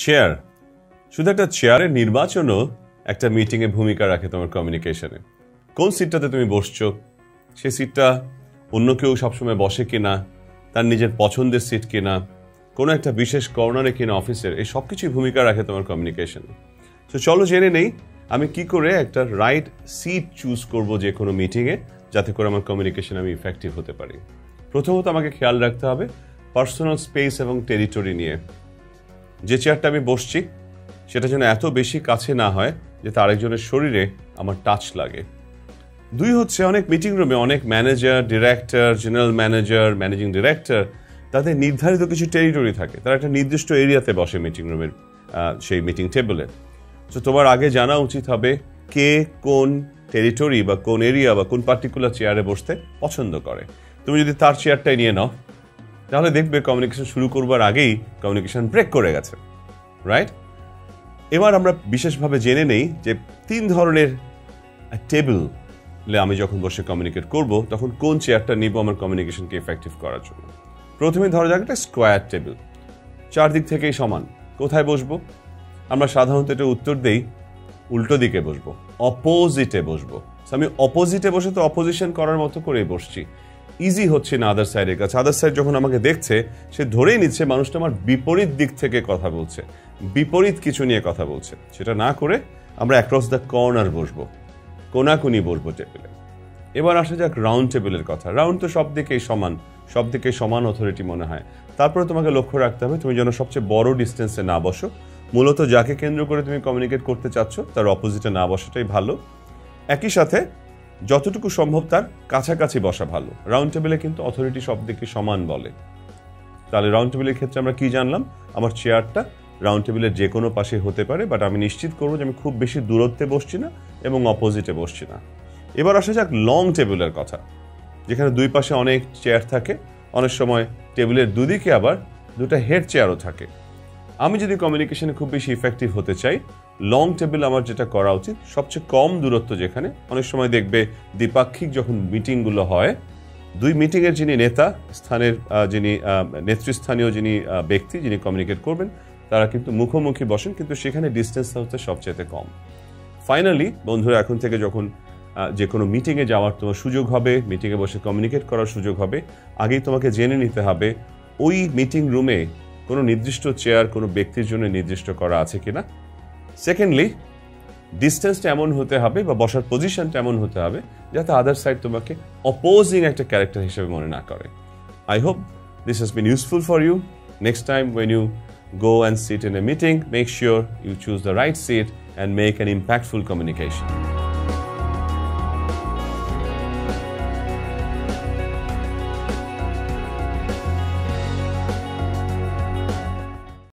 Chair, শুধু একটা চেয়ারের নির্বাচনও একটা মিটিংয়ে ভূমিকা রাখে তোমার কমিউনিকেশনে। কোন সিটটাতে তুমি বসছো, সেই সিটটা অন্য কেউ সবসময় বসে কিনা, তার নিজের পছন্দের সিট কিনা, কোনো একটা বিশেষ কর্নারে কিনা অফিসের, এই সব কিছুই ভূমিকা রাখে তোমার কমিউনিকেশনে। তো চলো জেনে নেই আমি কি করে একটা রাইট সিট চুজ করব যে কোনো মিটিংয়ে, যাতে করে আমার কমিউনিকেশন আমি ইফেক্টিভ হতে পারি। প্রথমত আমাকে খেয়াল রাখতে হবে পার্সোনাল স্পেস এবং টেরিটরি নিয়ে। যে চেয়ারটা আমি বসছি সেটা যেন এত বেশি কাছে না হয় যে তার আরেকজনের শরীরে আমার টাচ লাগে। দুই হচ্ছে, অনেক মিটিং রুমে অনেক manager, director, general manager, managing director, তাদের নির্ধারিত কিছু টেরিটরি থাকে, তারা একটা নির্দিষ্ট এরিয়াতে বসে মিটিং রুমের সেই মিটিং টেবিলে। তো তোমার আগে জানা উচিত হবে কে কোন টেরিটরি বা কোন এরিয়া বা কোন পার্টিকুলার চেয়ারে বসতে পছন্দ করে। তুমি যদি তার চেয়ারটাই নিয়ে নাও তাহলে দেখবে কমিউনিকেশন শুরু করবার আগেই কমিউনিকেশন ব্রেক করে গেছে, রাইট? এবার আমরা বিশেষভাবে জেনে নেই যে 3 ধরনের টেবিলে আমি যখন বসে কমিউনিকেট করব তখন কোন চেয়ারটা নিব আমার কমিউনিকেশনকে ইফেক্টিভ করার জন্য। প্রথমে ধরা যাক একটা স্কোয়ার টেবিল, চারদিক থেকেই সমান। কোথায় বসবো? আমরা সাধারণত এটা উত্তর দেই উল্টো দিকে বসবো, অপোজিটে বসবো। আমি অপোজিটে বসে তো অপোজিশন করার মতো করেই বসছি, ইজি হচ্ছে না আদার সাইডের কাছে। আদার সাইড যখন আমাকে দেখছে সে ধরেই নিচ্ছে মানুষটা আমার বিপরীত দিক থেকে কথা বলছে, বিপরীত কিছু নিয়ে কথা বলছে। সেটা না করে আমরা অ্যাক্রস দ্য কর্নার বসবো, কোনাকুনি বসবো টেবিলে। এবার আসা যাক রাউন্ড টেবিলের কথা। রাউন্ড তো সব দিকেই সমান, সব দিকে সমান অথরিটি মনে হয়। তারপরে তোমাকে লক্ষ্য রাখতে হবে তুমি যেন সবচেয়ে বড় ডিস্টেন্সে না বসো। মূলত যাকে কেন্দ্র করে তুমি কমিউনিকেট করতে চাচ্ছ তার অপোজিটে না বসাটাই ভালো। একই সাথে যতটুকু সম্ভব তার কাছাকাছি বসা ভালো। রাউন্ড টেবিলে কিন্তু অথরিটি সব দিকে সমান বলে। তাহলে রাউন্ড টেবিলের ক্ষেত্রে আমরা কি জানলাম? আমার চেয়ারটা রাউন্ড টেবিলের যে কোনো পাশে হতে পারে, বাট আমি নিশ্চিত করবো যে আমি খুব বেশি দূরত্বে বসছি না এবং অপোজিটে বসছি না। এবার আসা যাক লং টেবিলের কথা, যেখানে দুই পাশে অনেক চেয়ার থাকে, অনেক সময় টেবিলের দুদিকে আবার দুটো হেড চেয়ারও থাকে। আমি যদি কমিউনিকেশনে খুব বেশি ইফেক্টিভ হতে চাই, লং টেবিল আমার যেটা করা উচিত, সবচেয়ে কম দূরত্ব যেখানে। অনেক সময় দেখবে দ্বিপাক্ষিক যখন মিটিংগুলো হয়, দুই মিটিংয়ের যিনি নেতা, স্থানের যিনি নেতৃস্থানীয় যিনি ব্যক্তি যিনি কমিউনিকেট করবেন, তারা কিন্তু মুখোমুখি বসেন, কিন্তু সেখানে ডিস্টেন্সটা হচ্ছে সবচেয়ে কম। ফাইনালি বন্ধুরা, এখন থেকে যখন যে কোনো মিটিংয়ে যাওয়ার তোমার সুযোগ হবে, মিটিংয়ে বসে কমিউনিকেট করার সুযোগ হবে, আগেই তোমাকে জেনে নিতে হবে ওই মিটিং রুমে কোনো নির্দিষ্ট চেয়ার কোনো ব্যক্তির জন্য নির্দিষ্ট করা আছে কিনা। সেকেন্ডলি, ডিস্টেন্সটা এমন হতে হবে বা বসার পজিশনটা এমন হতে হবে যাতে আদার সাইড তোমাকে অপোজিং একটা ক্যারেক্টার হিসেবে মনে না করে। I hope this has been useful for you. Next time when you go and sit in a meeting, make sure you choose the right seat and make an impactful communication.